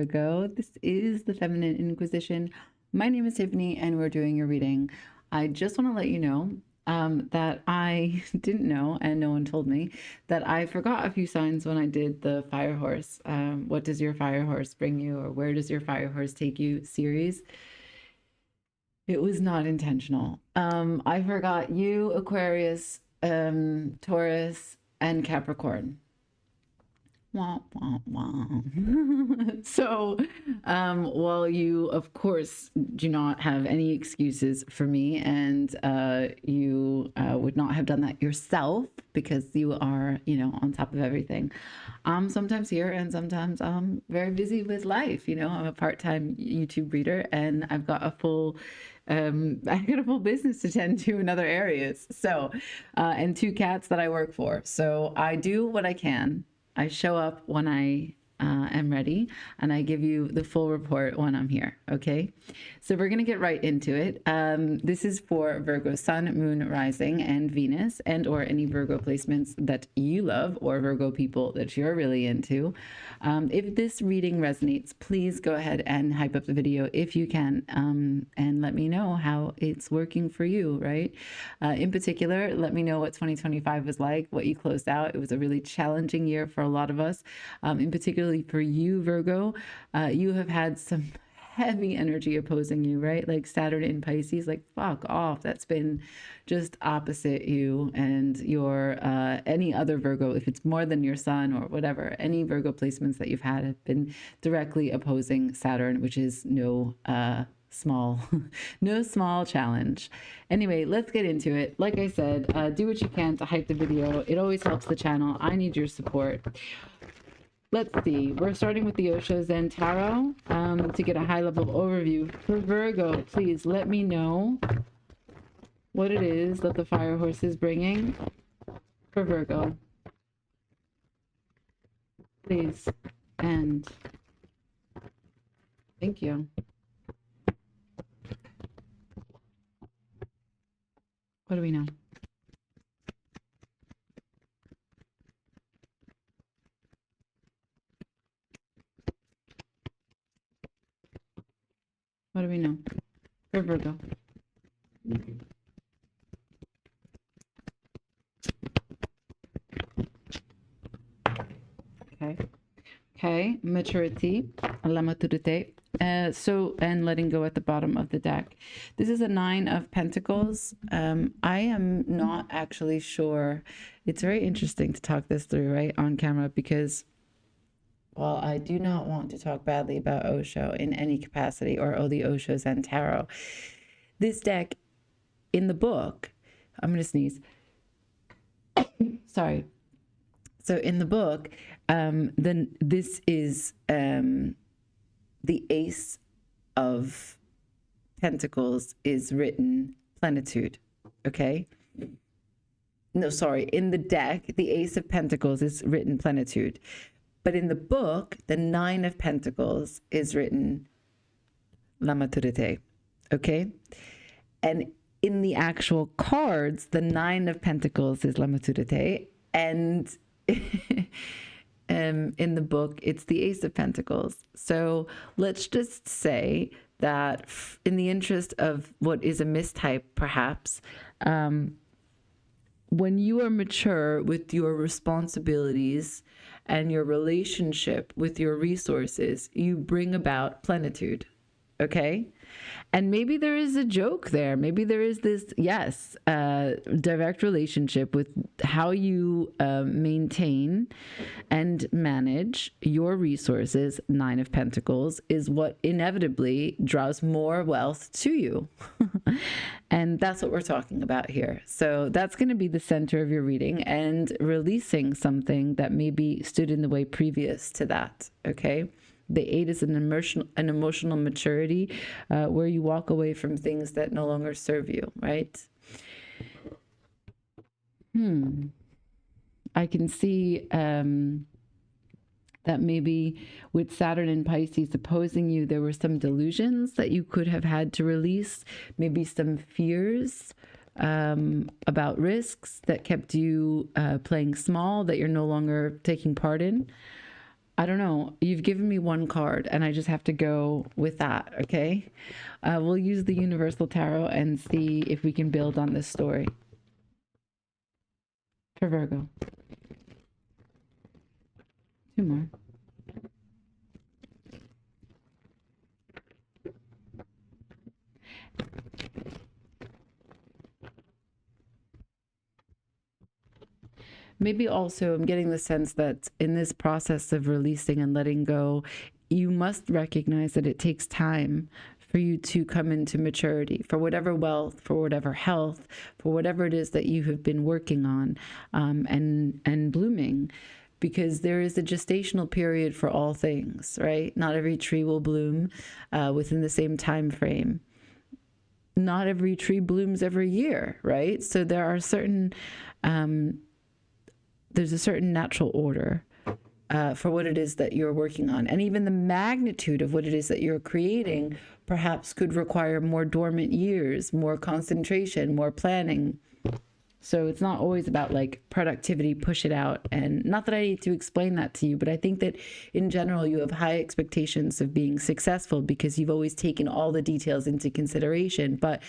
Virgo. This is the Feminine Inquisition. My name is Tiffany and we're doing your reading. I just want to let you know that I didn't know, and no one told me, that I forgot a few signs when I did the Fire Horse. What does your Fire Horse bring you, or where does your Fire Horse take you series? It was not intentional. I forgot you, Aquarius, Taurus, and Capricorn. Wah, wah, wah. So, while you, of course, do not have any excuses for me, and you would not have done that yourself because you are, on top of everything. I'm sometimes here and sometimes I'm very busy with life. I'm a part-time YouTube reader and I've got a full business to tend to in other areas. So, and 2 cats that I work for. So I do what I can. I show up when I am ready, and I give you the full report when I'm here. Okay, so we're gonna get right into it. This is for Virgo Sun, Moon, Rising, and Venus, and or any Virgo placements that you love, or Virgo people that you're really into. If this reading resonates, please go ahead and hype up the video if you can, and let me know how it's working for you, right? In particular, let me know what 2025 was like, what you closed out. It was a really challenging year for a lot of us, in particular for you, Virgo. You have had some heavy energy opposing you, right? Like Saturn in Pisces, like fuck off. That's been just opposite you and your any other Virgo. If it's more than your sun or whatever, any Virgo placements that you've had have been directly opposing Saturn, which is no small challenge. Anyway, let's get into it. Like I said, do what you can to hype the video. It always helps the channel. I need your support. Let's see, we're starting with the Oshos and Tarot to get a high-level overview. For Virgo, please let me know what it is that the Fire Horse is bringing for Virgo. Please. And thank you. What do we know? What do we know for Virgo? Okay, maturity, la maturité. So, and letting go at the bottom of the deck. This is a 9 of Pentacles. I am not actually sure. It's very interesting to talk this through, right, on camera, because while I do not want to talk badly about Osho in any capacity, or the Oshos and Tarot, this deck in the book, I'm going to sneeze. Sorry. So in the book, then this is the Ace of Pentacles is written plenitude. Okay. No, sorry. In the deck, the Ace of Pentacles is written plenitude. But in the book, the 9 of Pentacles is written la maturité, okay? And in the actual cards, the 9 of Pentacles is la maturité, and in the book, it's the Ace of Pentacles. So let's just say that in the interest of what is a mistype, perhaps, when you are mature with your responsibilities and your relationship with your resources, you bring about plenitude, okay? And maybe there is a joke there. Maybe there is this, yes, direct relationship with how you maintain and manage your resources. 9 of Pentacles is what inevitably draws more wealth to you. And that's what we're talking about here. So that's going to be the center of your reading, and releasing something that maybe stood in the way previous to that, okay? The 8 is an emotional maturity, where you walk away from things that no longer serve you, right? I can see that maybe with Saturn and Pisces opposing you, there were some delusions that you could have had to release, maybe some fears about risks that kept you playing small, that you're no longer taking part in. I don't know. You've given me one card and I just have to go with that, okay? We'll use the Universal Tarot and see if we can build on this story. For Virgo. 2 more. Maybe also I'm getting the sense that in this process of releasing and letting go, you must recognize that it takes time for you to come into maturity, for whatever wealth, for whatever health, for whatever it is that you have been working on, and blooming. Because there is a gestational period for all things, right? Not every tree will bloom within the same time frame. Not every tree blooms every year, right? So there are certain there's a certain natural order for what it is that you're working on. And even the magnitude of what it is that you're creating perhaps could require more dormant years, more concentration, more planning. So it's not always about like productivity, push it out. And not that I need to explain that to you, but I think that in general, you have high expectations of being successful because you've always taken all the details into consideration. But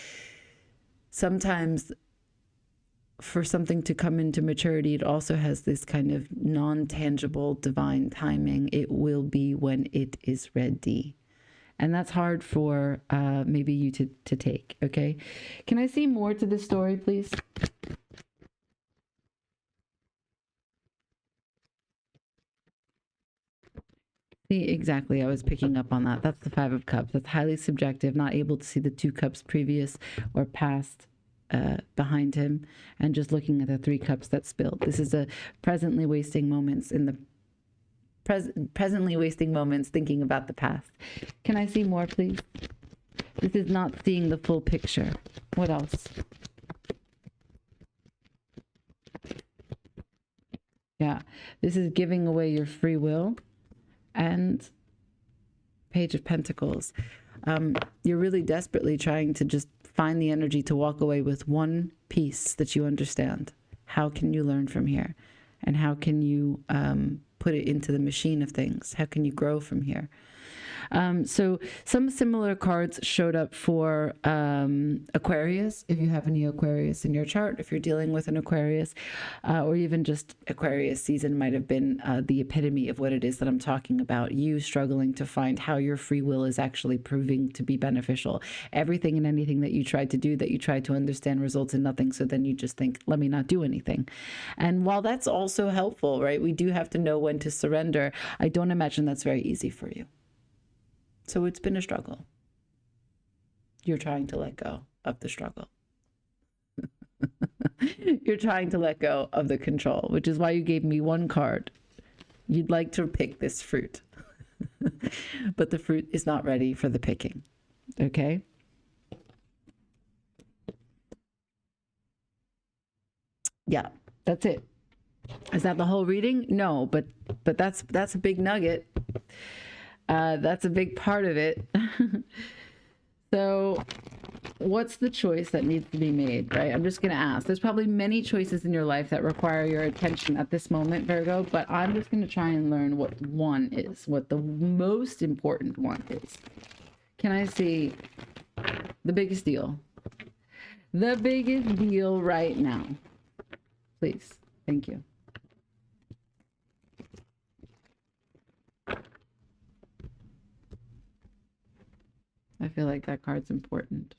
sometimes for something to come into maturity, it also has this kind of non-tangible divine timing. It will be when it is ready. And that's hard for maybe you to take, okay? Can I see more to this story, please? See, exactly. I was picking up on that. That's the 5 of Cups. That's highly subjective, not able to see the 2 cups previous or past behind him, and just looking at the 3 cups that spilled. This is a presently wasting moments in the presently wasting moments thinking about the past. Can I see more, please? This is not seeing the full picture. What else? Yeah, this is giving away your free will. And Page of Pentacles. You're really desperately trying to just find the energy to walk away with one piece that you understand. How can you learn from here? And how can you put it into the machine of things? How can you grow from here? So some similar cards showed up for Aquarius, if you have any Aquarius in your chart, if you're dealing with an Aquarius, or even just Aquarius season might have been the epitome of what it is that I'm talking about. You struggling to find how your free will is actually proving to be beneficial. Everything and anything that you tried to do, that you tried to understand, results in nothing. So then you just think, let me not do anything. And while that's also helpful, right? We do have to know when to surrender. I don't imagine that's very easy for you. So it's been a struggle. You're trying to let go of the struggle. You're trying to let go of the control, which is why you gave me one card. You'd like to pick this fruit, but the fruit is not ready for the picking. Okay? Yeah, that's it. Is that the whole reading? No, but that's a big nugget. That's a big part of it. So what's the choice that needs to be made, right? I'm just going to ask. There's probably many choices in your life that require your attention at this moment, Virgo, but I'm just going to try and learn what one is, what the most important one is. Can I see the biggest deal? The biggest deal right now. Please. Thank you. I feel like that card's important.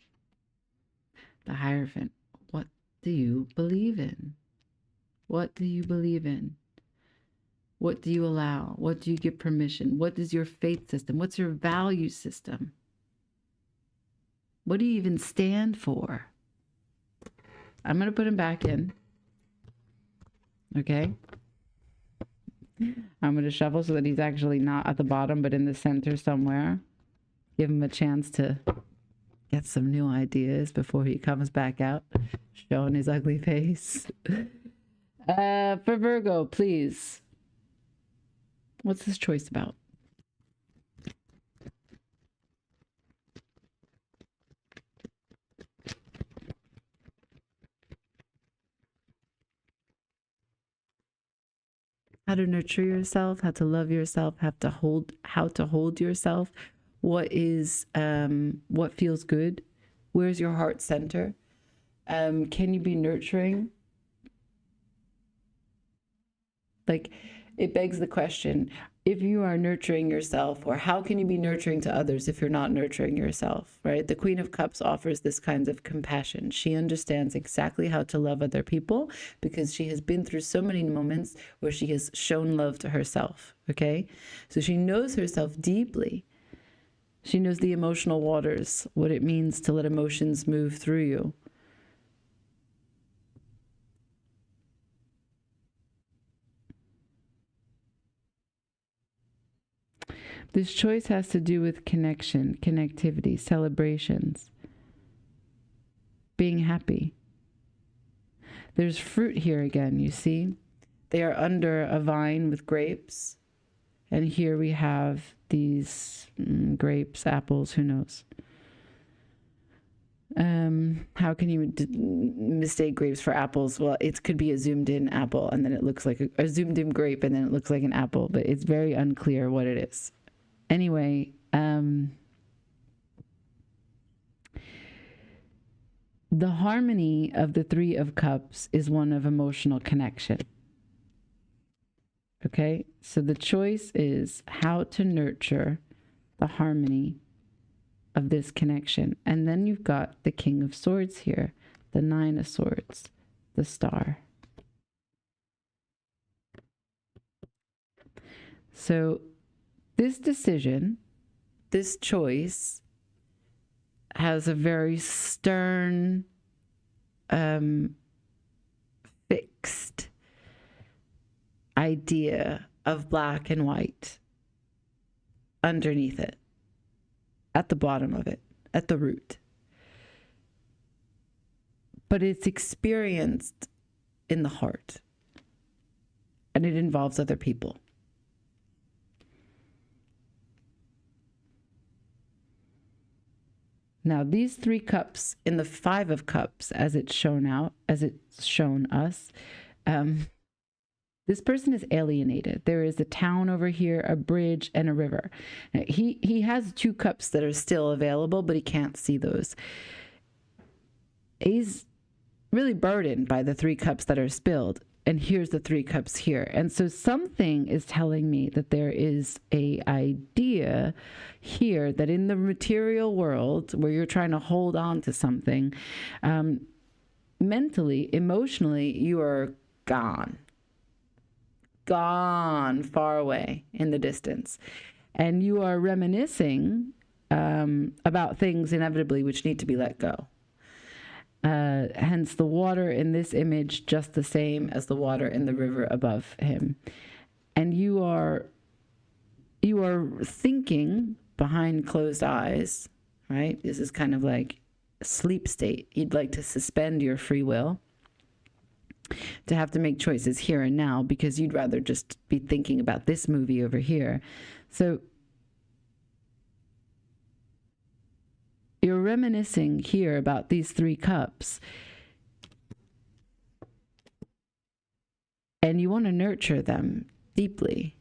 The Hierophant. What do you believe in? What do you believe in? What do you allow? What do you give permission? What is your faith system? What's your value system? What do you even stand for? I'm going to put him back in. Okay? I'm going to shuffle so that he's actually not at the bottom, but in the center somewhere. Give him a chance to get some new ideas before he comes back out, showing his ugly face. For Virgo, please. What's this choice about? how to nurture yourself, how to love yourself, how to hold yourself. What feels good? Where's your heart center? Can you be nurturing? Like, it begs the question, if you are nurturing yourself, or how can you be nurturing to others if you're not nurturing yourself, right? The Queen of Cups offers this kind of compassion. She understands exactly how to love other people because she has been through so many moments where she has shown love to herself, okay? So she knows herself deeply. She knows the emotional waters, what it means to let emotions move through you. This choice has to do with connection, connectivity, celebrations, being happy. There's fruit here again, you see? They are under a vine with grapes. And here we have these grapes, apples, who knows? How can you mistake grapes for apples? Well, it could be a zoomed in apple and then it looks like a zoomed in grape and then it looks like an apple, but it's very unclear what it is. Anyway, the harmony of the Three of Cups is one of emotional connection. Okay, so the choice is how to nurture the harmony of this connection. And then you've got the King of Swords here, the Nine of Swords, the Star. So this decision, this choice, has a very stern, fixed idea of black and white underneath it, at the bottom of it, at the root. But it's experienced in the heart, and it involves other people. Now, these three cups in the Five of Cups, as it's shown us, this person is alienated. There is a town over here, a bridge, and a river. Now, he has two cups that are still available, but he can't see those. He's really burdened by the three cups that are spilled. And here's the three cups here. And so something is telling me that there is a idea here that in the material world where you're trying to hold on to something, mentally, emotionally, you are gone, far away in the distance. And you are reminiscing about things inevitably which need to be let go. Hence the water in this image just the same as the water in the river above him. And you are thinking behind closed eyes, right? This is kind of like a sleep state. You'd like to suspend your free will, to have to make choices here and now because you'd rather just be thinking about this movie over here. So you're reminiscing here about these three cups. And you want to nurture them deeply,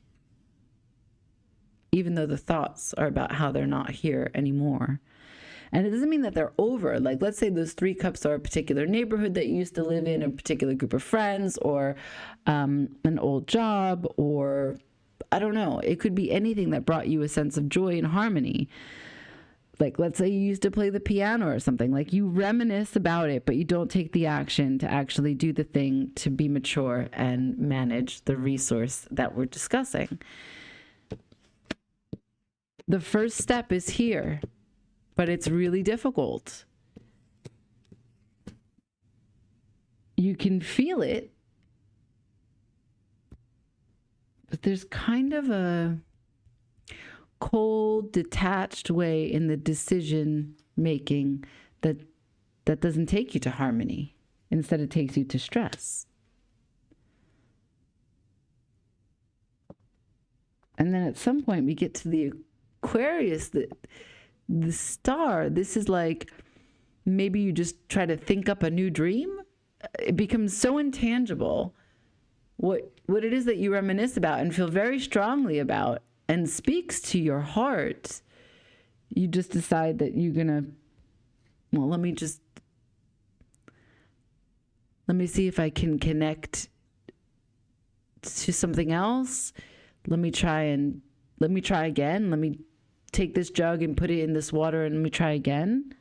even though the thoughts are about how they're not here anymore. And it doesn't mean that they're over. Like, let's say those three cups are a particular neighborhood that you used to live in, a particular group of friends, or an old job, or I don't know. It could be anything that brought you a sense of joy and harmony. Like, let's say you used to play the piano or something. Like, you reminisce about it, but you don't take the action to actually do the thing to be mature and manage the resource that we're discussing. The first step is here, but it's really difficult. You can feel it, but there's kind of a cold, detached way in the decision making that doesn't take you to harmony. Instead, it takes you to stress. And then at some point we get to the Aquarius, the star. This is like, maybe you just try to think up a new dream. It becomes so intangible what it is that you reminisce about and feel very strongly about and speaks to your heart, you just decide that you're gonna, well, let me see if I can connect to something else. Let me try again. Let me take this jug and put it in this water and let me try again.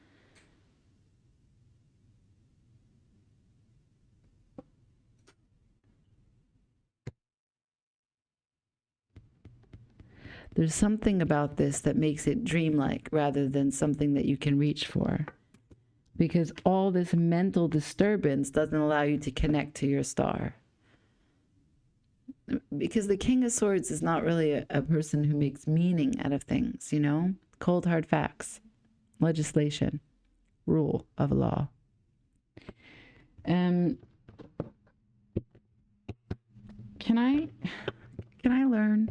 There's something about this that makes it dreamlike rather than something that you can reach for. Because all this mental disturbance doesn't allow you to connect to your star. Because the King of Swords is not really a person who makes meaning out of things, you know? Cold, hard facts, legislation, rule of law. Can I learn?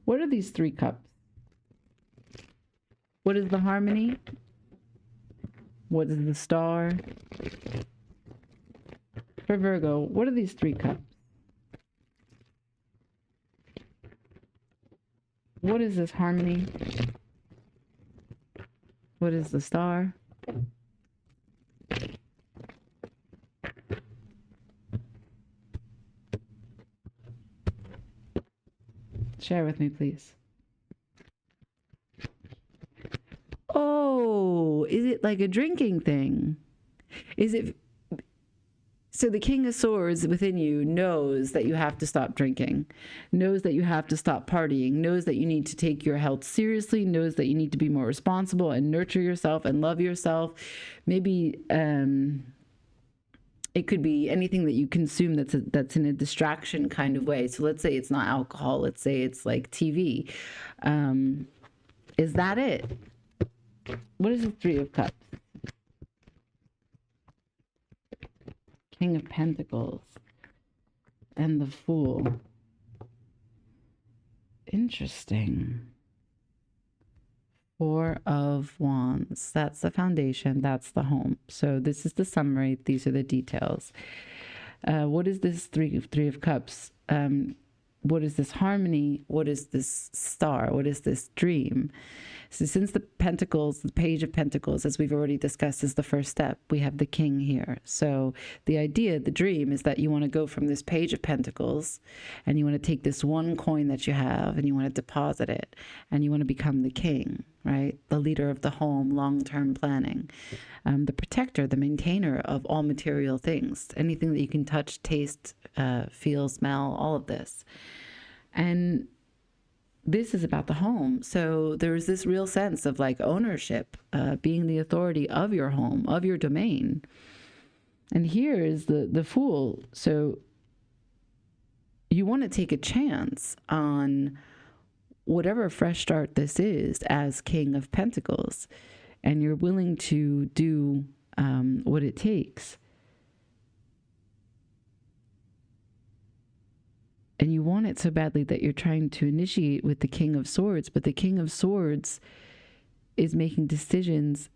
What are these 3 cups? What is the harmony? What is the star? For Virgo, what are these 3 cups? What is this harmony? What is the star? Share with me, please. Oh, is it like a drinking thing? Is it? So the King of Swords within you knows that you have to stop drinking, knows that you have to stop partying, knows that you need to take your health seriously, knows that you need to be more responsible and nurture yourself and love yourself. Maybe it could be anything that you consume that's in a distraction kind of way. So let's say it's not alcohol. Let's say it's like TV. Is that it? What is the 3 of Cups? King of Pentacles and the Fool. Interesting. 4 of Wands. That's the foundation. That's the home. So this is the summary. These are the details. What is this 3 of Cups? What is this harmony? What is this star? What is this dream? So since the Pentacles, the Page of Pentacles, as we've already discussed, is the first step, we have the King here. So the idea, the dream, is that you want to go from this Page of Pentacles and you want to take this one coin that you have and you want to deposit it and you want to become the king, right? The leader of the home, long-term planning, the protector, the maintainer of all material things, anything that you can touch, taste, feel, smell, all of this. And this is about the home. So there's this real sense of like ownership, being the authority of your home, of your domain. And here is the Fool. So you want to take a chance on whatever fresh start this is as King of Pentacles. And you're willing to do what it takes. And you want it so badly that you're trying to initiate with the King of Swords, but the King of Swords is making decisions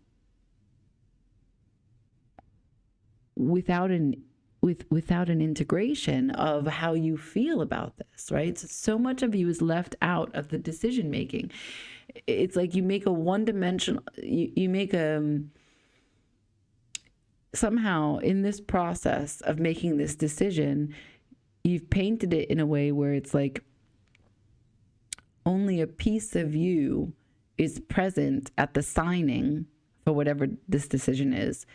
without an integration of how you feel about this, right? So much of you is left out of the decision making. It's like you make a one-dimensional, you make somehow in this process of making this decision, you've painted it in a way where it's like only a piece of you is present at the signing for whatever this decision is,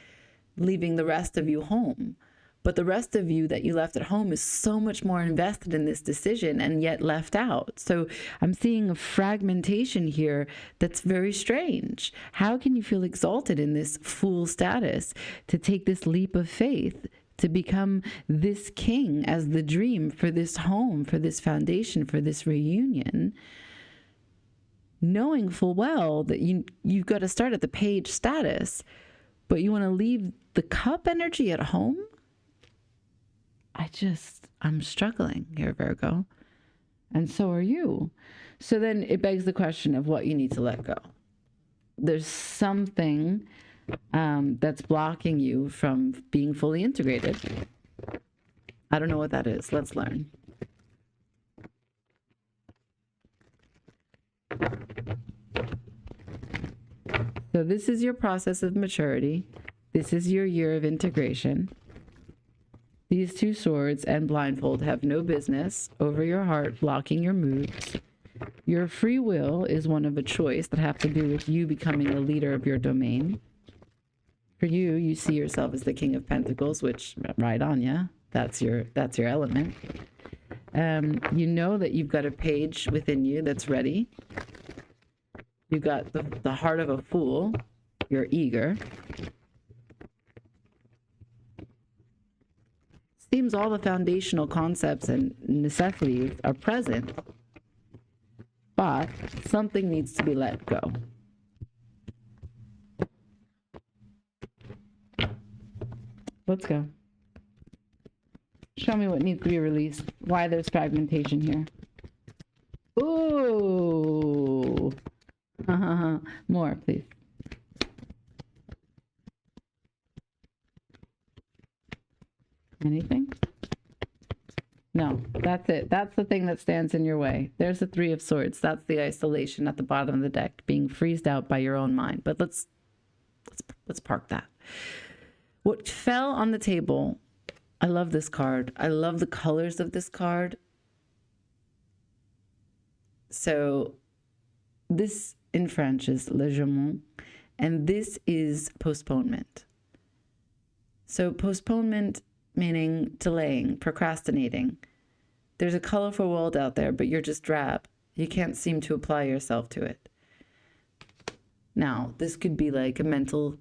leaving the rest of you home. But the rest of you that you left at home is so much more invested in this decision and yet left out. So I'm seeing a fragmentation here that's very strange. How can you feel exalted in this Fool status to take this leap of faith, to become this king as the dream for this home, for this foundation, for this reunion, knowing full well that you've got to start at the Page status, but you want to leave the Cup energy at home? I'm struggling here, Virgo. And so are you. So then it begs the question of what you need to let go. There's something that's blocking you from being fully integrated. I don't know what that is. Let's learn. So this is your process of maturity. This is your year of integration. These two swords and blindfold have no business over your heart blocking your moods. Your free will is one of a choice that have to do with you becoming the leader of your domain. For you, you see yourself as the King of Pentacles, which, right on ya. That's your element. You know that you've got a page within you that's ready. You've got the heart of a fool. You're eager. Seems all the foundational concepts and necessities are present, but something needs to be let go. Let's go. Show me what needs to be released. Why there's fragmentation here. Ooh. More, please. Anything? No, that's it. That's the thing that stands in your way. There's the Three of Swords. That's the isolation at the bottom of the deck, being freezed out by your own mind. But let's park that. What fell on the table, I love this card. I love the colors of this card. So this in French is légèrement, and this is postponement. So postponement meaning delaying, procrastinating. There's a colorful world out there, but you're just drab. You can't seem to apply yourself to it. Now, this could be like a mental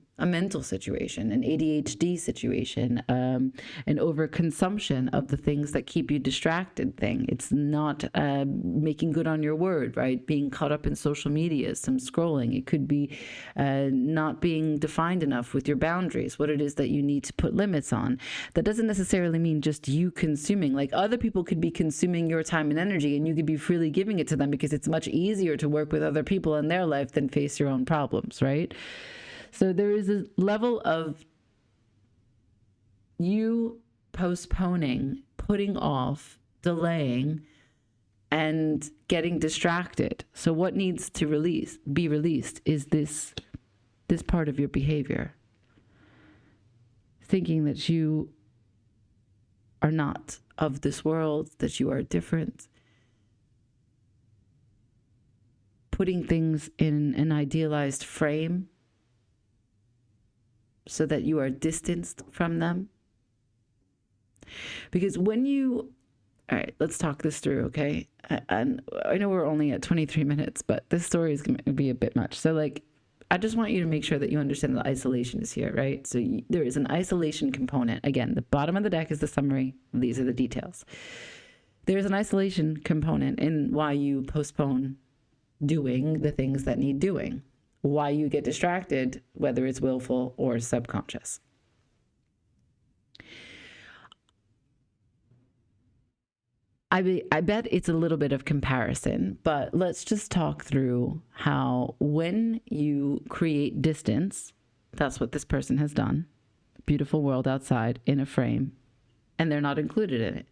situation, an ADHD situation, an overconsumption of the things that keep you distracted thing. It's not making good on your word, right? Being caught up in social media, some scrolling. It could be not being defined enough with your boundaries, what it is that you need to put limits on. That doesn't necessarily mean just you consuming. Like other people could be consuming your time and energy, and you could be freely giving it to them because it's much easier to work with other people in their life than face your own problems, right? So there is a level of you postponing, putting off, delaying, and getting distracted. So what needs to be released is this part of your behavior. Thinking that you are not of this world, that you are different. Putting things in an idealized frame so that you are distanced from them. Because when you, all right, let's talk this through, okay? And I know we're only at 23 minutes, but this story is going to be a bit much. So like, I just want you to make sure that you understand that isolation is here, right? So there is an isolation component. Again, the bottom of the deck is the summary. These are the details. There's an isolation component in why you postpone doing the things that need doing. Why you get distracted, whether it's willful or subconscious. I bet it's a little bit of comparison, but let's just talk through how when you create distance, that's what this person has done. Beautiful world outside in a frame, and they're not included in it.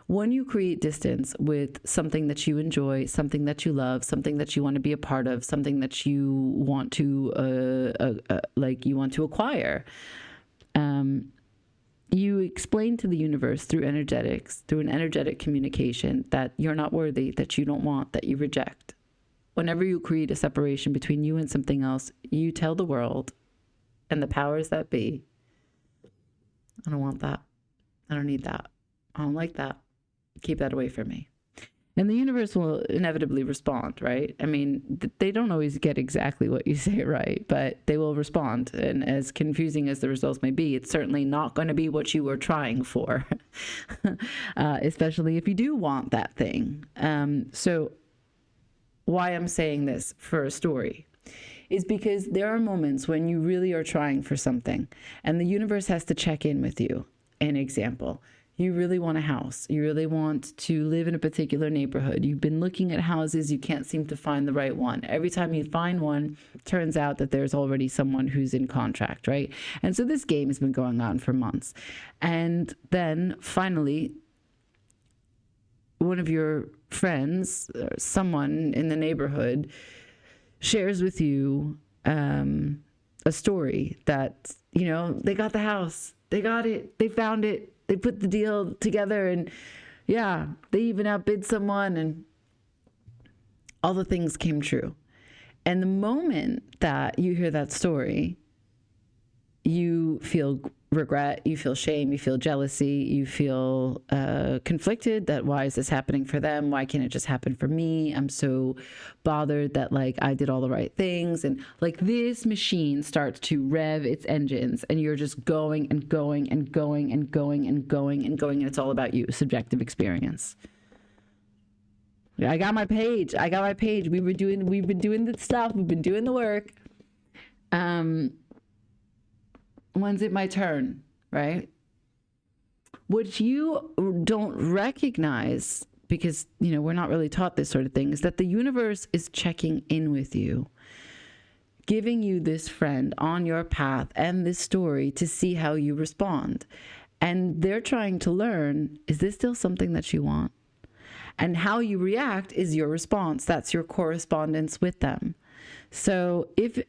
When you create distance with something that you enjoy, something that you love, something that you want to be a part of, something that you want to acquire, you explain to the universe through energetics, through an energetic communication, that you're not worthy, that you don't want, that you reject. Whenever you create a separation between you and something else, you tell the world and the powers that be, I don't want that. I don't need that. I don't like that. Keep that away from me. And the universe will inevitably respond, right? I mean, they don't always get exactly what you say right, but they will respond. And as confusing as the results may be, it's certainly not going to be what you were trying for, especially if you do want that thing. So why I'm saying this for a story is because there are moments when you really are trying for something and the universe has to check in with you. An example. You really want a house. You really want to live in a particular neighborhood. You've been looking at houses. You can't seem to find the right one. Every time you find one, turns out that there's already someone who's in contract, right? And so this game has been going on for months. And then finally, one of your friends, or someone in the neighborhood, shares with you a story that, you know, they got the house, they got it, they found it, they put the deal together, and yeah, they even outbid someone, and all the things came true. And the moment that you hear that story, you feel regret, you feel shame, you feel jealousy, you feel conflicted that why is this happening for them? Why can't it just happen for me? I'm so bothered that like I did all the right things. And like this machine starts to rev its engines and you're just going and going and going and going and going and going. And it's all about you, subjective experience. I got my page. We've been doing the stuff. We've been doing the work. When's it my turn, right? What you don't recognize, because, you know, we're not really taught this sort of thing, is that the universe is checking in with you, giving you this friend on your path and this story to see how you respond. And they're trying to learn, is this still something that you want? And how you react is your response. That's your correspondence with them. So if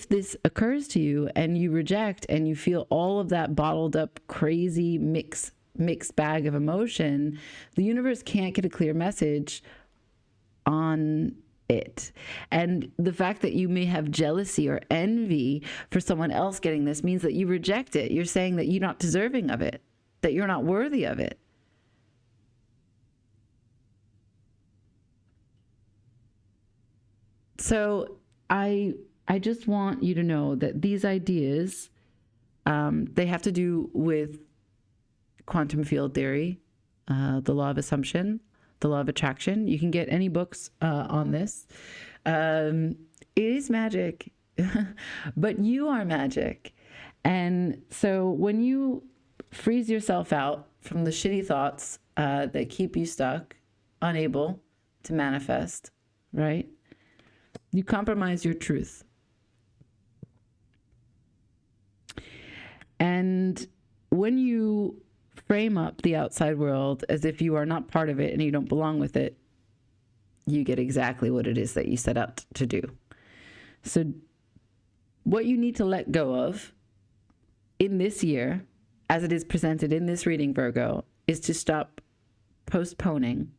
this occurs to you and you reject and you feel all of that bottled up, crazy mixed bag of emotion, the universe can't get a clear message on it. And the fact that you may have jealousy or envy for someone else getting this means that you reject it. You're saying that you're not deserving of it, that you're not worthy of it. So I just want you to know that these ideas, they have to do with quantum field theory, the law of assumption, the law of attraction. You can get any books on this. It is magic, but you are magic. And so when you freeze yourself out from the shitty thoughts that keep you stuck, unable to manifest, right? You compromise your truth. And when you frame up the outside world as if you are not part of it and you don't belong with it, you get exactly what it is that you set out to do. So what you need to let go of in this year, as it is presented in this reading, Virgo, is to stop postponing,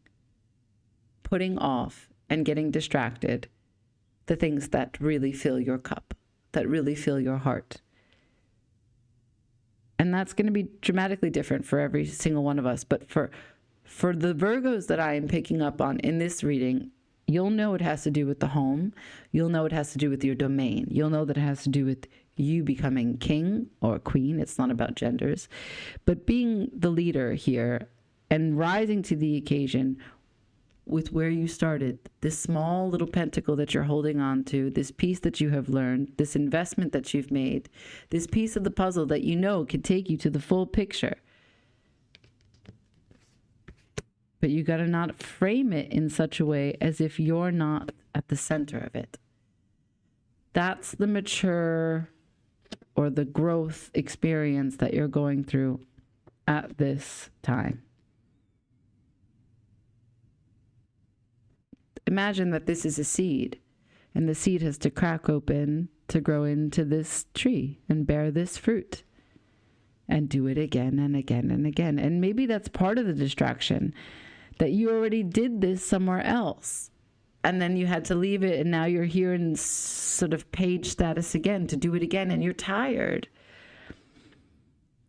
putting off, and getting distracted the things that really fill your cup, that really fill your heart. And that's going to be dramatically different for every single one of us. But for the Virgos that I am picking up on in this reading, you'll know it has to do with the home. You'll know it has to do with your domain. You'll know that it has to do with you becoming king or queen. It's not about genders. But being the leader here and rising to the occasion with where you started, this small little pentacle that you're holding on to, this piece that you have learned, this investment that you've made, this piece of the puzzle that you know can take you to the full picture. But you got to not frame it in such a way as if you're not at the center of it. That's the mature or the growth experience that you're going through at this time. Imagine that this is a seed, and the seed has to crack open to grow into this tree and bear this fruit, and do it again and again and again. And maybe that's part of the distraction, that you already did this somewhere else, and then you had to leave it, and now you're here in sort of page status again to do it again, and you're tired.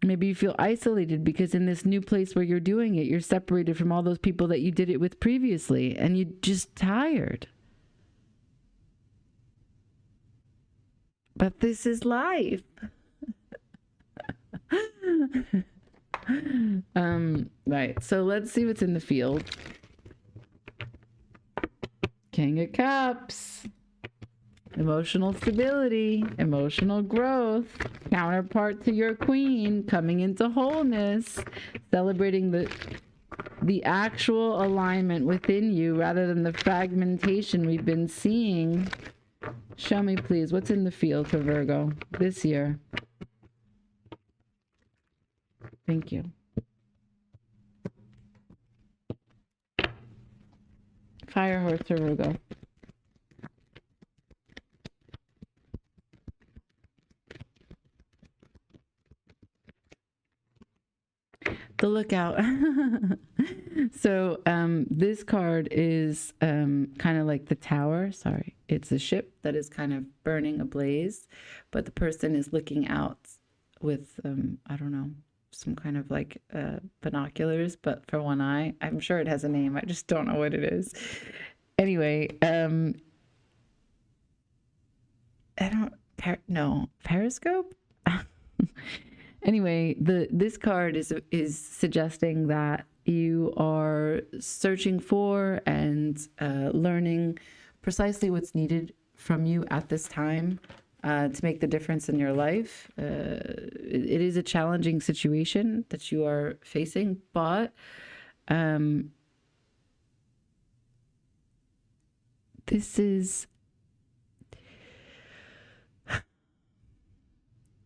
Maybe you feel isolated because in this new place where you're doing it, you're separated from all those people that you did it with previously, and you're just tired. But this is life. Right. So let's see what's in the field. King of Cups. Emotional stability, emotional growth, counterpart to your queen, coming into wholeness, celebrating the actual alignment within you rather than the fragmentation we've been seeing. Show me, please, what's in the field for Virgo this year. Thank you. Fire horse for Virgo. The Lookout. So this card is kind of like the Tower. Sorry, it's a ship that is kind of burning ablaze, but the person is looking out with I don't know, some kind of like binoculars, but for one eye. I'm sure it has a name. I just don't know what it is. Anyway, periscope. Anyway, this card is suggesting that you are searching for and learning precisely what's needed from you at this time to make the difference in your life. It is a challenging situation that you are facing, but this is...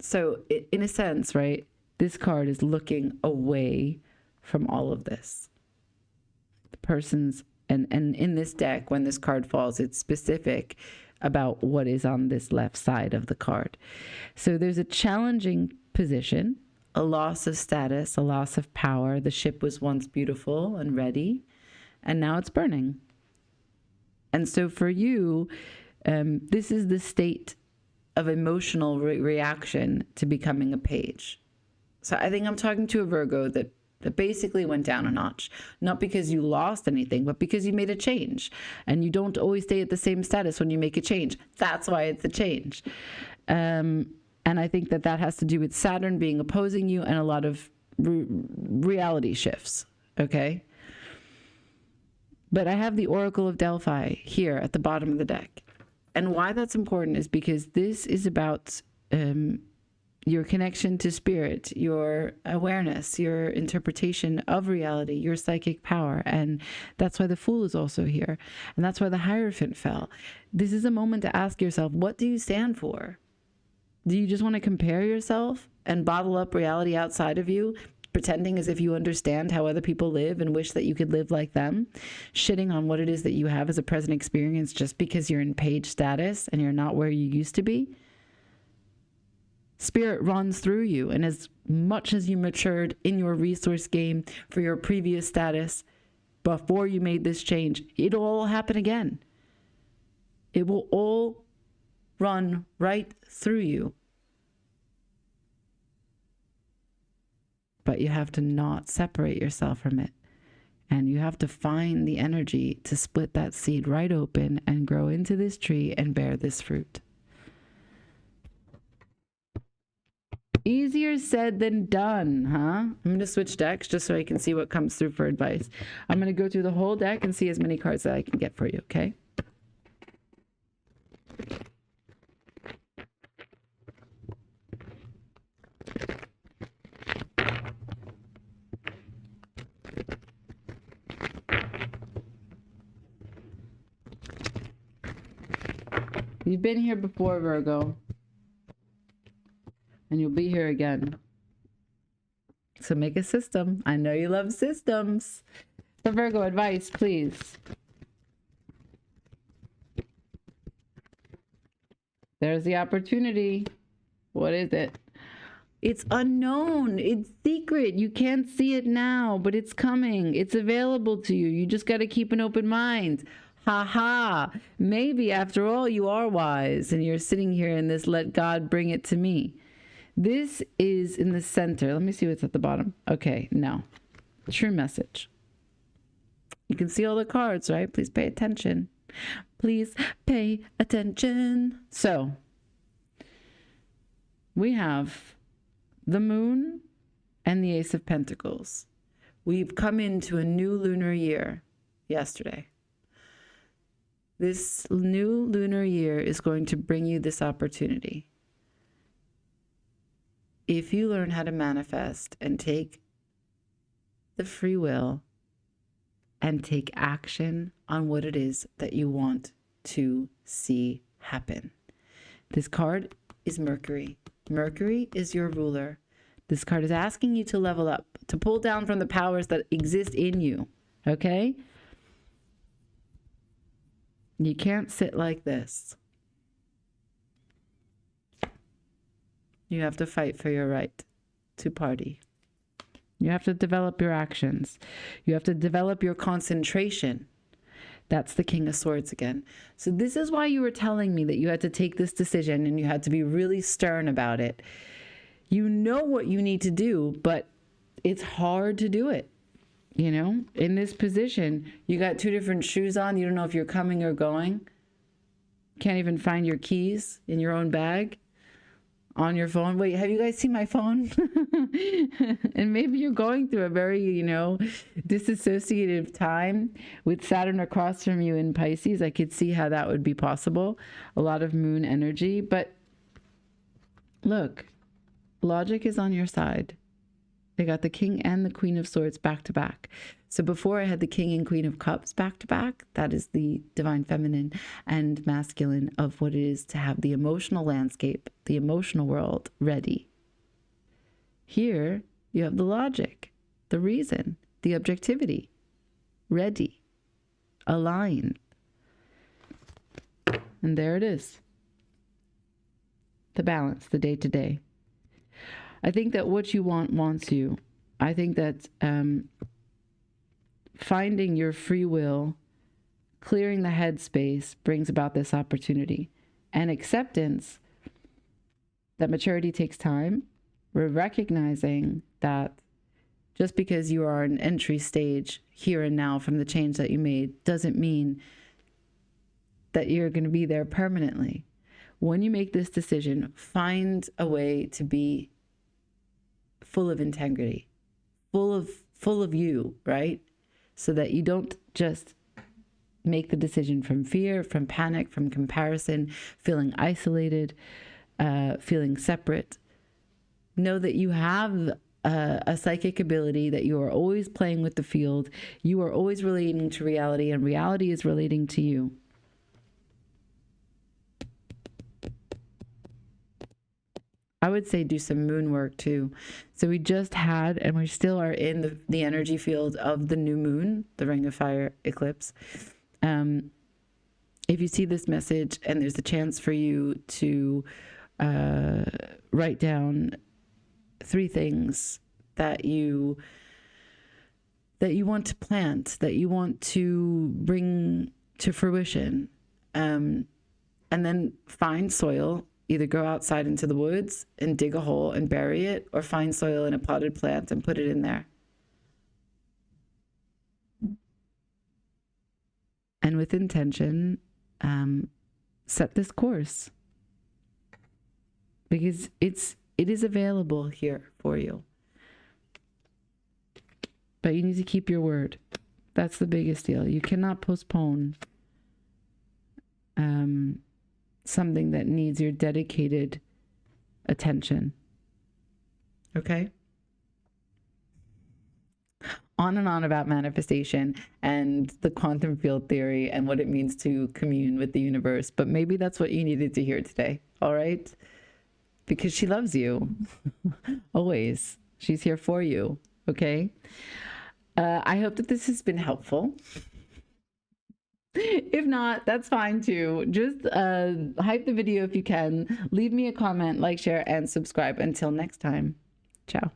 So in a sense, right, this card is looking away from all of this. The person's, and in this deck, when this card falls, it's specific about what is on this left side of the card. So there's a challenging position, a loss of status, a loss of power. The ship was once beautiful and ready, and now it's burning. And so for you, this is the state of emotional reaction to becoming a page. So I think I'm talking to a Virgo that basically went down a notch, not because you lost anything, but because you made a change, and you don't always stay at the same status when you make a change. That's why it's a change. And I think that has to do with Saturn being opposing you and a lot of reality shifts. Okay. But I have the Oracle of Delphi here at the bottom of the deck. And why that's important is because this is about your connection to spirit, your awareness, your interpretation of reality, your psychic power. And that's why the Fool is also here. And that's why the Hierophant fell. This is a moment to ask yourself, what do you stand for? Do you just want to compare yourself and bottle up reality outside of you, pretending as if you understand how other people live and wish that you could live like them, shitting on what it is that you have as a present experience just because you're in page status and you're not where you used to be? Spirit runs through you, and as much as you matured in your resource game for your previous status before you made this change, it'll all happen again. It will all run right through you. But you have to not separate yourself from it. And you have to find the energy to split that seed right open and grow into this tree and bear this fruit. Easier said than done, huh? I'm going to switch decks just so I can see what comes through for advice. I'm going to go through the whole deck and see as many cards that I can get for you, okay? You've been here before, Virgo. And you'll be here again. So make a system. I know you love systems. For Virgo, advice, please. There's the opportunity. What is it? It's unknown. It's secret. You can't see it now, but it's coming. It's available to you. You just got to keep an open mind. Ha ha. Maybe after all, you are wise and you're sitting here in this let God bring it to me. This is in the center. Let me see what's at the bottom. Okay, no. True message. You can see all the cards, right? Please pay attention. Please pay attention. So, we have the Moon and the Ace of Pentacles. We've come into a new lunar year yesterday. This new lunar year is going to bring you this opportunity. If you learn how to manifest and take the free will and take action on what it is that you want to see happen. This card is Mercury. Mercury is your ruler. This card is asking you to level up, to pull down from the powers that exist in you, okay? You can't sit like this. You have to fight for your right to party. You have to develop your actions. You have to develop your concentration. That's the King of Swords again. So this is why you were telling me that you had to take this decision and you had to be really stern about it. You know what you need to do, but it's hard to do it. You know, in this position, you got two different shoes on. You don't know if you're coming or going. Can't even find your keys in your own bag. On your phone. Wait, have you guys seen my phone? And maybe you're going through a very, you know, disassociative time with Saturn across from you in Pisces. I could see how that would be possible. A lot of moon energy. But look, logic is on your side. They got the King and the Queen of Swords back to back. So before I had the King and Queen of Cups back to back, that is the divine feminine and masculine of what it is to have the emotional landscape, the emotional world ready. Here, you have the logic, the reason, the objectivity, ready, aligned. And there it is. The balance, the day-to-day. I think that what you want wants you. I think that finding your free will, clearing the headspace brings about this opportunity. And acceptance that maturity takes time. We're recognizing that just because you are an entry stage here and now from the change that you made doesn't mean that you're going to be there permanently. When you make this decision, find a way to be full of integrity, full of you, right? So that you don't just make the decision from fear, from panic, from comparison, feeling isolated, feeling separate. Know that you have a psychic ability, that you are always playing with the field. You are always relating to reality, and reality is relating to you. I would say do some moon work too. So we just had, and we still are in the energy field of the new moon, the Ring of Fire eclipse. If you see this message and there's a chance for you to write down 3 things that you want to plant, that you want to bring to fruition, and then find soil. Either go outside into the woods and dig a hole and bury it, or find soil in a potted plant and put it in there. And with intention, set this course, because it is available here for you. But you need to keep your word. That's the biggest deal. You cannot postpone something that needs your dedicated attention. Okay? On and on about manifestation and the quantum field theory and what it means to commune with the universe. But maybe that's what you needed to hear today. All right? Because she loves you. Always. She's here for you. Okay? I hope that this has been helpful. If not, that's fine too. Just hype the video if you can. Leave me a comment, like, share, and subscribe. Until next time. Ciao.